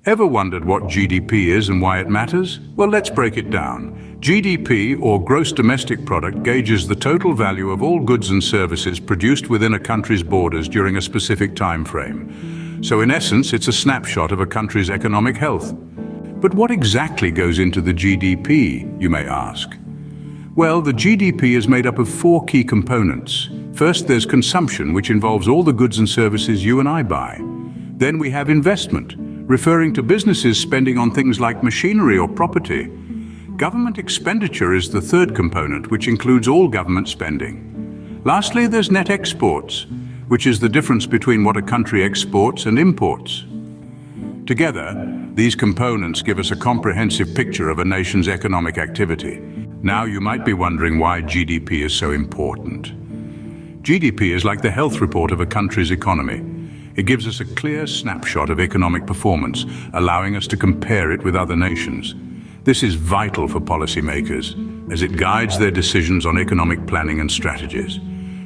Ever wondered what GDP is and why it matters? Well, let's break it down. GDP, or Gross Domestic Product, gauges the total value of all goods and services produced within a country's borders during a specific time frame. So in essence, it's a snapshot of a country's economic health. But what exactly goes into the GDP, you may ask? Well, the GDP is made up of four key components. First, there's consumption, which involves all the goods and services you and I buy. Then we have investment, referring to businesses spending on things like machinery or property. Government expenditure is the third component, which includes all government spending. Lastly, there's net exports, which is the difference between what a country exports and imports. Together, these components give us a comprehensive picture of a nation's economic activity. Now you might be wondering why GDP is so important. GDP is like the health report of a country's economy. It gives us a clear snapshot of economic performance, allowing us to compare it with other nations. This is vital for policymakers, as it guides their decisions on economic planning and strategies.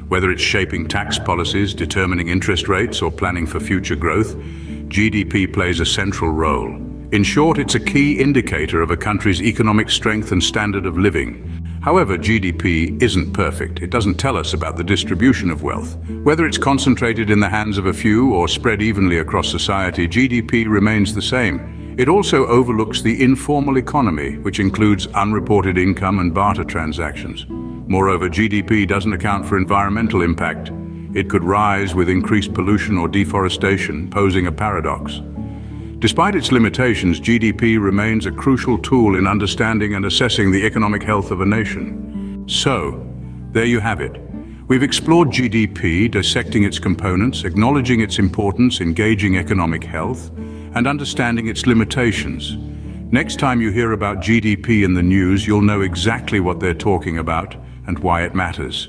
Whether it's shaping tax policies, determining interest rates, or planning for future growth, GDP plays a central role. In short, it's a key indicator of a country's economic strength and standard of living. However, GDP isn't perfect. It doesn't tell us about the distribution of wealth. Whether it's concentrated in the hands of a few or spread evenly across society, GDP remains the same. It also overlooks the informal economy, which includes unreported income and barter transactions. Moreover, GDP doesn't account for environmental impact. It could rise with increased pollution or deforestation, posing a paradox. Despite its limitations, GDP remains a crucial tool in understanding and assessing the economic health of a nation. So, there you have it. We've explored GDP, dissecting its components, acknowledging its importance in gauging economic health, and understanding its limitations. Next time you hear about GDP in the news, you'll know exactly what they're talking about and why it matters.